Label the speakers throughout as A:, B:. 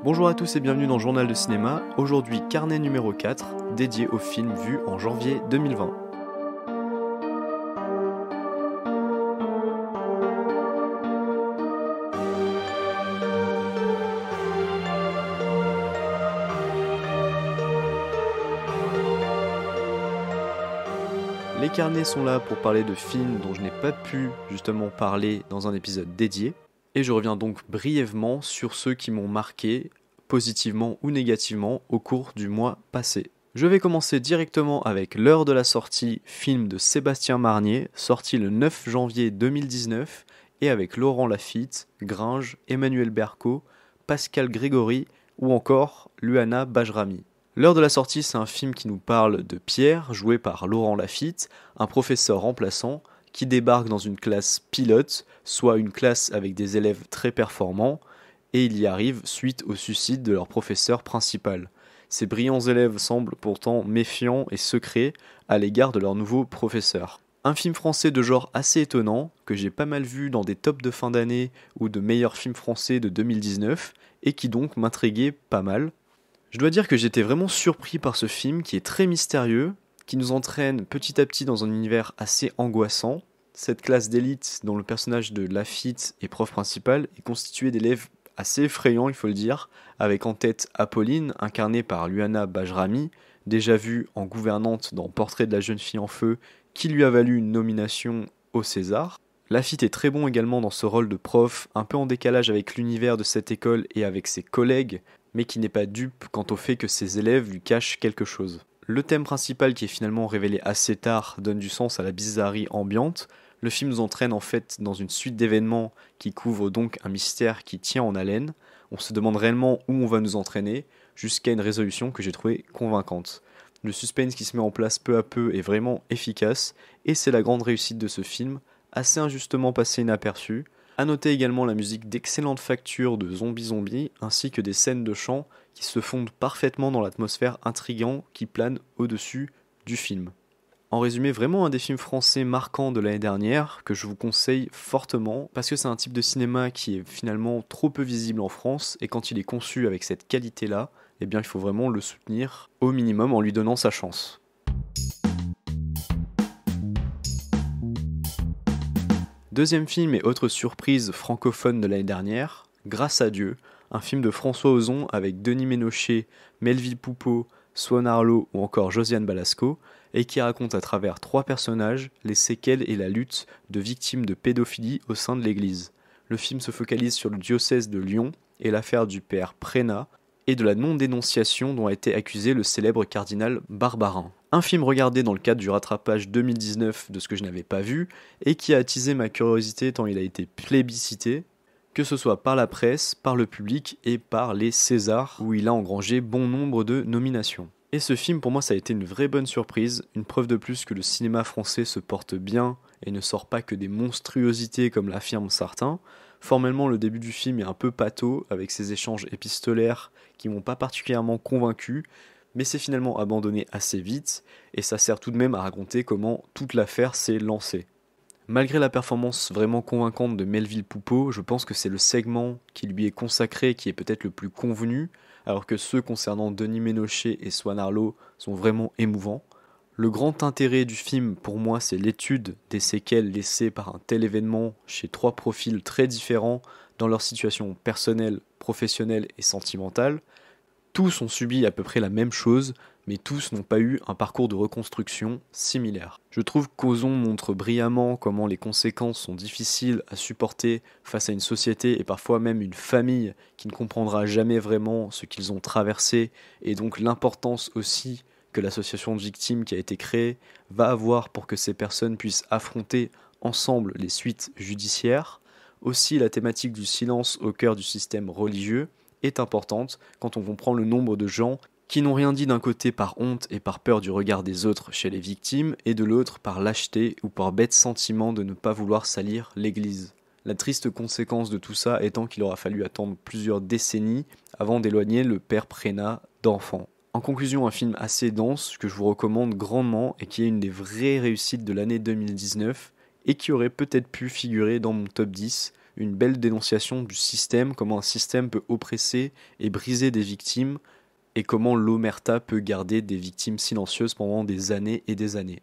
A: Bonjour à tous et bienvenue dans Journal de cinéma, aujourd'hui carnet numéro 4, dédié au film vu en janvier 2020. Les carnets sont là pour parler de films dont je n'ai pas pu justement parler dans un épisode dédié, et je reviens donc brièvement sur ceux qui m'ont marqué, positivement ou négativement, au cours du mois passé. Je vais commencer directement avec L'heure de la sortie, film de Sébastien Marnier, sorti le 9 janvier 2019, et avec Laurent Lafitte, Gringe, Emmanuel Berco, Pascal Grégory ou encore Luana Bajrami. L'heure de la sortie, c'est un film qui nous parle de Pierre, joué par Laurent Lafitte, un professeur remplaçant qui débarque dans une classe pilote, soit une classe avec des élèves très performants, et il y arrive suite au suicide de leur professeur principal. Ces brillants élèves semblent pourtant méfiants et secrets à l'égard de leur nouveau professeur. Un film français de genre assez étonnant, que j'ai pas mal vu dans des tops de fin d'année ou de meilleurs films français de 2019, et qui donc m'intriguait pas mal. Je dois dire que j'étais vraiment surpris par ce film qui est très mystérieux, qui nous entraîne petit à petit dans un univers assez angoissant. Cette classe d'élite dont le personnage de Lafitte est prof principal est constituée d'élèves assez effrayants, il faut le dire, avec en tête Apolline, incarnée par Luana Bajrami, déjà vue en gouvernante dans Portrait de la jeune fille en feu, qui lui a valu une nomination au César. Lafitte est très bon également dans ce rôle de prof, un peu en décalage avec l'univers de cette école et avec ses collègues, mais qui n'est pas dupe quant au fait que ses élèves lui cachent quelque chose. Le thème principal, qui est finalement révélé assez tard, donne du sens à la bizarrerie ambiante. Le film nous entraîne en fait dans une suite d'événements qui couvrent donc un mystère qui tient en haleine. On se demande réellement où on va nous entraîner, jusqu'à une résolution que j'ai trouvée convaincante. Le suspense qui se met en place peu à peu est vraiment efficace, et c'est la grande réussite de ce film, assez injustement passé inaperçu. A noter également la musique d'excellente facture de Zombie Zombie, ainsi que des scènes de chant qui se fondent parfaitement dans l'atmosphère intrigante qui plane au-dessus du film. En résumé, vraiment un des films français marquants de l'année dernière, que je vous conseille fortement, parce que c'est un type de cinéma qui est finalement trop peu visible en France, et quand il est conçu avec cette qualité-là, eh bien il faut vraiment le soutenir au minimum en lui donnant sa chance. Deuxième film et autre surprise francophone de l'année dernière, Grâce à Dieu, un film de François Ozon avec Denis Ménochet, Melville Poupeau, Swan Arlo ou encore Josiane Balasco, et qui raconte à travers 3 personnages les séquelles et la lutte de victimes de pédophilie au sein de l'Église. Le film se focalise sur le diocèse de Lyon et l'affaire du père Prénat et de la non-dénonciation dont a été accusé le célèbre cardinal Barbarin. Un film regardé dans le cadre du rattrapage 2019 de ce que je n'avais pas vu et qui a attisé ma curiosité tant il a été plébiscité, que ce soit par la presse, par le public et par les Césars où il a engrangé bon nombre de nominations. Et ce film pour moi ça a été une vraie bonne surprise, une preuve de plus que le cinéma français se porte bien et ne sort pas que des monstruosités comme l'affirment certains. Formellement le début du film est un peu pâteau avec ses échanges épistolaires qui m'ont pas particulièrement convaincu, mais c'est finalement abandonné assez vite, et ça sert tout de même à raconter comment toute l'affaire s'est lancée. Malgré la performance vraiment convaincante de Melville Poupeau, je pense que c'est le segment qui lui est consacré qui est peut-être le plus convenu, alors que ceux concernant Denis Ménochet et Swan Arlo sont vraiment émouvants. Le grand intérêt du film, pour moi, c'est l'étude des séquelles laissées par un tel événement chez 3 profils très différents dans leur situation personnelle, professionnelle et sentimentale. Tous ont subi à peu près la même chose, mais tous n'ont pas eu un parcours de reconstruction similaire. Je trouve qu'Ozon montre brillamment comment les conséquences sont difficiles à supporter face à une société et parfois même une famille qui ne comprendra jamais vraiment ce qu'ils ont traversé, et donc l'importance aussi que l'association de victimes qui a été créée va avoir pour que ces personnes puissent affronter ensemble les suites judiciaires. Aussi la thématique du silence au cœur du système religieux est importante quand on comprend le nombre de gens qui n'ont rien dit d'un côté par honte et par peur du regard des autres chez les victimes, et de l'autre par lâcheté ou par bête sentiment de ne pas vouloir salir l'Église. La triste conséquence de tout ça étant qu'il aura fallu attendre plusieurs décennies avant d'éloigner le père Prénat d'enfants. En conclusion, un film assez dense que je vous recommande grandement et qui est une des vraies réussites de l'année 2019 et qui aurait peut-être pu figurer dans mon top 10 une belle dénonciation du système, comment un système peut oppresser et briser des victimes, et comment l'omerta peut garder des victimes silencieuses pendant des années et des années.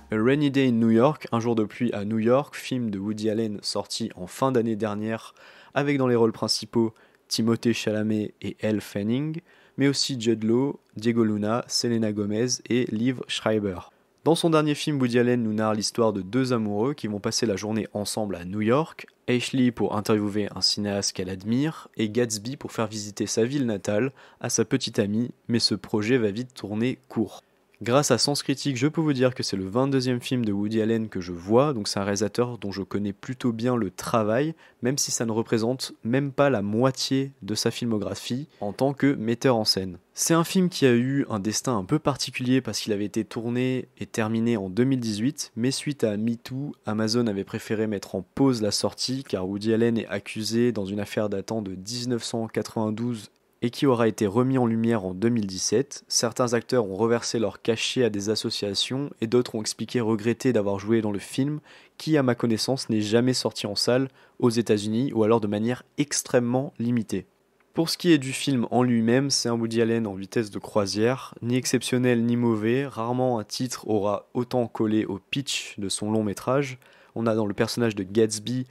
A: A Rainy Day in New York, Un jour de pluie à New York, film de Woody Allen sorti en fin d'année dernière, avec dans les rôles principaux Timothée Chalamet et Elle Fanning, mais aussi Jude Law, Diego Luna, Selena Gomez et Liev Schreiber. Dans son dernier film, Woody Allen nous narre l'histoire de deux amoureux qui vont passer la journée ensemble à New York, Ashley pour interviewer un cinéaste qu'elle admire, et Gatsby pour faire visiter sa ville natale à sa petite amie, mais ce projet va vite tourner court. Grâce à Sens Critique, je peux vous dire que c'est le 22e film de Woody Allen que je vois, donc c'est un réalisateur dont je connais plutôt bien le travail, même si ça ne représente même pas la moitié de sa filmographie en tant que metteur en scène. C'est un film qui a eu un destin un peu particulier parce qu'il avait été tourné et terminé en 2018, mais suite à MeToo, Amazon avait préféré mettre en pause la sortie car Woody Allen est accusé dans une affaire datant de 1992 et qui aura été remis en lumière en 2017. Certains acteurs ont reversé leur cachet à des associations et d'autres ont expliqué regretter d'avoir joué dans le film qui, à ma connaissance, n'est jamais sorti en salle aux États-Unis ou alors de manière extrêmement limitée. Pour ce qui est du film en lui-même, c'est un Woody Allen en vitesse de croisière, ni exceptionnel ni mauvais, rarement un titre aura autant collé au pitch de son long métrage. On a dans le personnage de Gatsby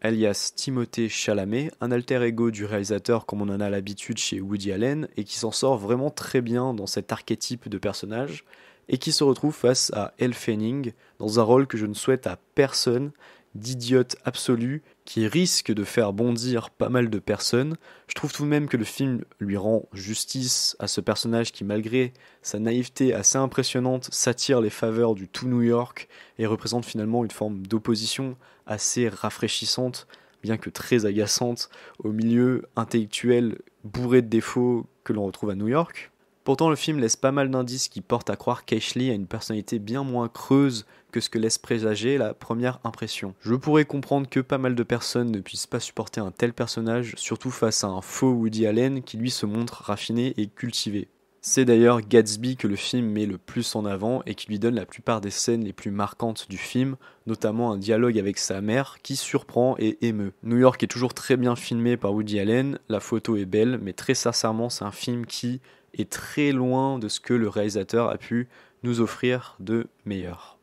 A: alias Timothée Chalamet, un alter ego du réalisateur comme on en a l'habitude chez Woody Allen, et qui s'en sort vraiment très bien dans cet archétype de personnage, et qui se retrouve face à Elle Fanning, dans un rôle que je ne souhaite à personne, d'idiote absolu, qui risque de faire bondir pas mal de personnes. Je trouve tout de même que le film lui rend justice à ce personnage qui, malgré sa naïveté assez impressionnante, s'attire les faveurs du tout New York et représente finalement une forme d'opposition assez rafraîchissante, bien que très agaçante, au milieu intellectuel bourré de défauts que l'on retrouve à New York. Pourtant, le film laisse pas mal d'indices qui portent à croire qu'Ashley a une personnalité bien moins creuse que ce que laisse présager la première impression. Je pourrais comprendre que pas mal de personnes ne puissent pas supporter un tel personnage, surtout face à un faux Woody Allen qui lui se montre raffiné et cultivé. C'est d'ailleurs Gatsby que le film met le plus en avant et qui lui donne la plupart des scènes les plus marquantes du film, notamment un dialogue avec sa mère qui surprend et émeut. New York est toujours très bien filmé par Woody Allen, la photo est belle, mais très sincèrement c'est un film qui est très loin de ce que le réalisateur a pu nous offrir de meilleur.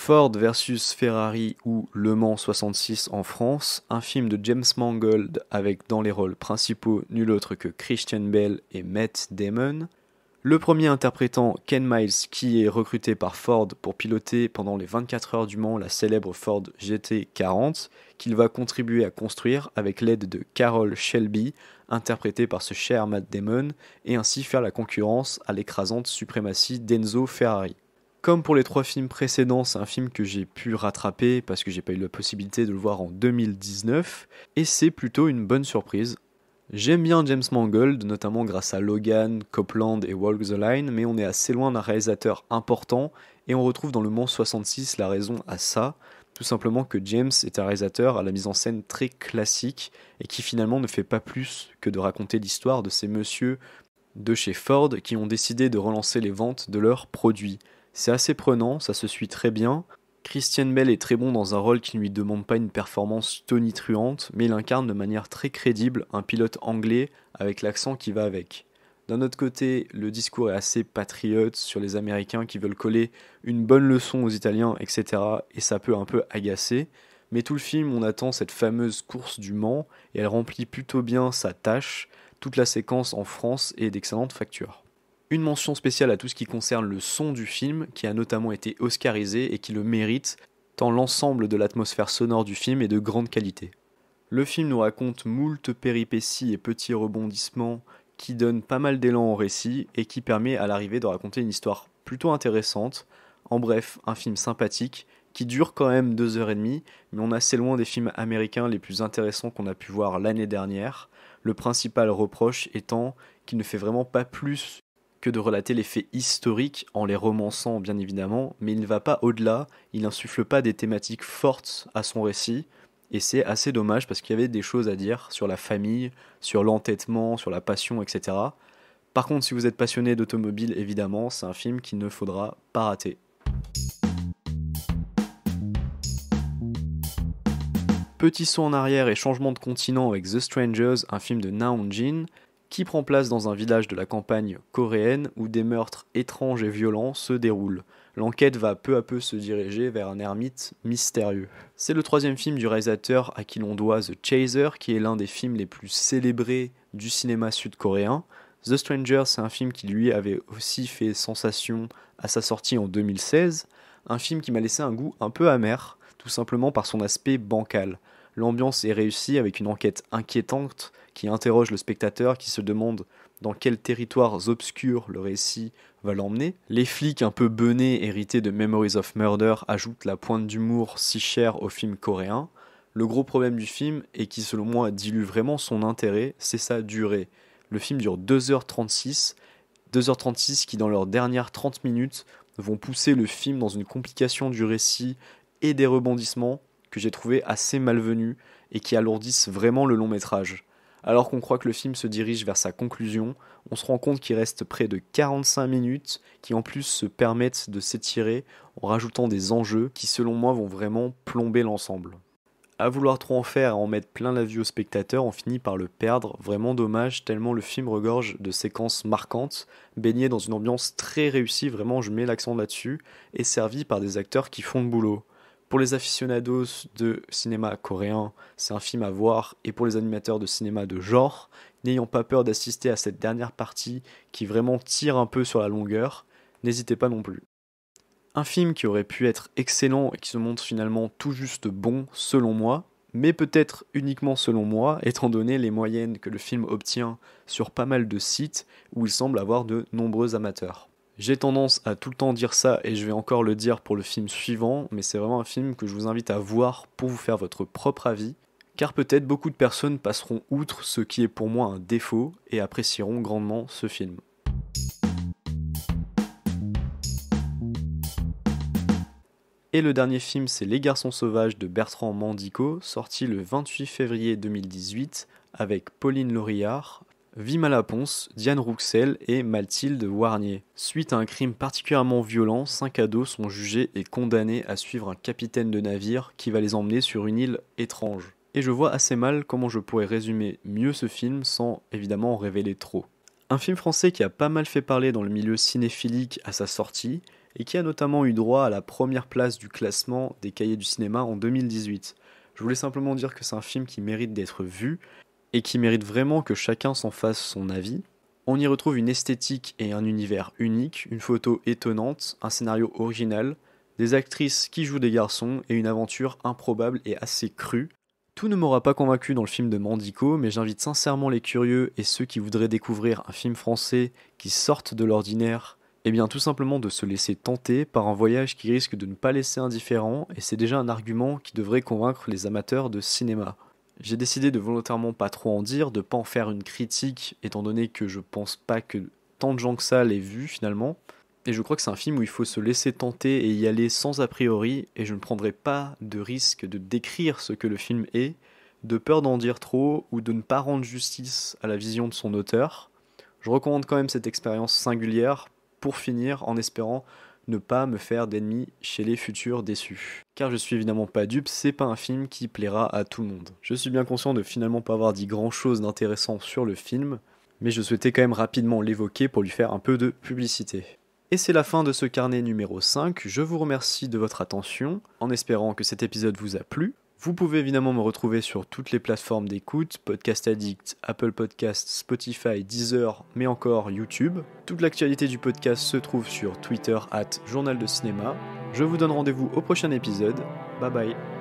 A: Ford versus Ferrari ou Le Mans 66 en France, un film de James Mangold avec dans les rôles principaux nul autre que Christian Bale et Matt Damon. Le premier interprétant Ken Miles qui est recruté par Ford pour piloter pendant les 24 heures du Mans la célèbre Ford GT40 qu'il va contribuer à construire avec l'aide de Carroll Shelby, interprété par ce cher Matt Damon, et ainsi faire la concurrence à l'écrasante suprématie d'Enzo Ferrari. Comme pour les trois films précédents, c'est un film que j'ai pu rattraper parce que j'ai pas eu la possibilité de le voir en 2019, et c'est plutôt une bonne surprise. J'aime bien James Mangold, notamment grâce à Logan, Copland et Walk the Line, mais on est assez loin d'un réalisateur important, et on retrouve dans Le Mans 66 la raison à ça, tout simplement que James est un réalisateur à la mise en scène très classique, et qui finalement ne fait pas plus que de raconter l'histoire de ces messieurs de chez Ford qui ont décidé de relancer les ventes de leurs produits. C'est assez prenant, ça se suit très bien. Christian Bale est très bon dans un rôle qui ne lui demande pas une performance tonitruante, mais il incarne de manière très crédible un pilote anglais avec l'accent qui va avec. D'un autre côté, le discours est assez patriote sur les Américains qui veulent coller une bonne leçon aux Italiens, etc. Et ça peut un peu agacer. Mais tout le film, on attend cette fameuse course du Mans, et elle remplit plutôt bien sa tâche. Toute la séquence en France est d'excellente facture. Une mention spéciale à tout ce qui concerne le son du film, qui a notamment été oscarisé et qui le mérite, tant l'ensemble de l'atmosphère sonore du film est de grande qualité. Le film nous raconte moult péripéties et petits rebondissements qui donnent pas mal d'élan au récit et qui permet à l'arrivée de raconter une histoire plutôt intéressante. En bref, un film sympathique qui dure quand même 2h30, mais on est assez loin des films américains les plus intéressants qu'on a pu voir l'année dernière. Le principal reproche étant qu'il ne fait vraiment pas plus que de relater les faits historiques en les romançant bien évidemment, mais il ne va pas au-delà, il n'insuffle pas des thématiques fortes à son récit, et c'est assez dommage parce qu'il y avait des choses à dire sur la famille, sur l'entêtement, sur la passion, etc. Par contre, si vous êtes passionné d'automobile, évidemment, c'est un film qu'il ne faudra pas rater. Petit saut en arrière et changement de continent avec The Strangers, un film de Naon Jin, qui prend place dans un village de la campagne coréenne où des meurtres étranges et violents se déroulent. L'enquête va peu à peu se diriger vers un ermite mystérieux. C'est le 3e film du réalisateur à qui l'on doit The Chaser, qui est l'un des films les plus célébrés du cinéma sud-coréen. The Strangers, c'est un film qui lui avait aussi fait sensation à sa sortie en 2016, un film qui m'a laissé un goût un peu amer, tout simplement par son aspect bancal. L'ambiance est réussie avec une enquête inquiétante qui interroge le spectateur qui se demande dans quels territoires obscurs le récit va l'emmener. Les flics un peu benés hérités de Memories of Murder ajoutent la pointe d'humour si chère au film coréen. Le gros problème du film, et qui selon moi dilue vraiment son intérêt, c'est sa durée. Le film dure 2h36 qui dans leurs dernières 30 minutes vont pousser le film dans une complication du récit et des rebondissements que j'ai trouvé assez malvenus et qui alourdissent vraiment le long métrage. Alors qu'on croit que le film se dirige vers sa conclusion, on se rend compte qu'il reste près de 45 minutes qui en plus se permettent de s'étirer en rajoutant des enjeux qui selon moi vont vraiment plomber l'ensemble. À vouloir trop en faire et en mettre plein la vue au spectateur, on finit par le perdre, vraiment dommage tellement le film regorge de séquences marquantes, baignées dans une ambiance très réussie, vraiment je mets l'accent là-dessus, et servi par des acteurs qui font le boulot. Pour les aficionados de cinéma coréen, c'est un film à voir, et pour les animateurs de cinéma de genre, n'ayant pas peur d'assister à cette dernière partie qui vraiment tire un peu sur la longueur, n'hésitez pas non plus. Un film qui aurait pu être excellent et qui se montre finalement tout juste bon selon moi, mais peut-être uniquement selon moi, étant donné les moyennes que le film obtient sur pas mal de sites où il semble avoir de nombreux amateurs. J'ai tendance à tout le temps dire ça et je vais encore le dire pour le film suivant, mais c'est vraiment un film que je vous invite à voir pour vous faire votre propre avis, car peut-être beaucoup de personnes passeront outre ce qui est pour moi un défaut et apprécieront grandement ce film. Et le dernier film, c'est Les Garçons Sauvages de Bertrand Mandico, sorti le 28 février 2018 avec Pauline Laurillard, Vima Laponce, Diane Rouxel et Mathilde Warnier. Suite à un crime particulièrement violent, 5 ados sont jugés et condamnés à suivre un capitaine de navire qui va les emmener sur une île étrange. Et je vois assez mal comment je pourrais résumer mieux ce film sans évidemment en révéler trop. Un film français qui a pas mal fait parler dans le milieu cinéphilique à sa sortie, et qui a notamment eu droit à la première place du classement des cahiers du cinéma en 2018. Je voulais simplement dire que c'est un film qui mérite d'être vu, et qui mérite vraiment que chacun s'en fasse son avis. On y retrouve une esthétique et un univers unique, une photo étonnante, un scénario original, des actrices qui jouent des garçons et une aventure improbable et assez crue. Tout ne m'aura pas convaincu dans le film de Mandico, mais j'invite sincèrement les curieux et ceux qui voudraient découvrir un film français qui sorte de l'ordinaire, et bien tout simplement de se laisser tenter par un voyage qui risque de ne pas laisser indifférent, et c'est déjà un argument qui devrait convaincre les amateurs de cinéma. J'ai décidé de volontairement pas trop en dire, de pas en faire une critique, étant donné que je pense pas que tant de gens que ça l'aient vu finalement, et je crois que c'est un film où il faut se laisser tenter et y aller sans a priori, et je ne prendrai pas de risque de décrire ce que le film est, de peur d'en dire trop ou de ne pas rendre justice à la vision de son auteur. Je recommande quand même cette expérience singulière, pour finir en espérant ne pas me faire d'ennemis chez les futurs déçus. Car je suis évidemment pas dupe, c'est pas un film qui plaira à tout le monde. Je suis bien conscient de finalement pas avoir dit grand chose d'intéressant sur le film, mais je souhaitais quand même rapidement l'évoquer pour lui faire un peu de publicité. Et c'est la fin de ce carnet numéro 5, je vous remercie de votre attention, en espérant que cet épisode vous a plu. Vous pouvez évidemment me retrouver sur toutes les plateformes d'écoute, Podcast Addict, Apple Podcasts, Spotify, Deezer, mais encore YouTube. Toute l'actualité du podcast se trouve sur Twitter @journal de cinéma. Je vous donne rendez-vous au prochain épisode. Bye bye.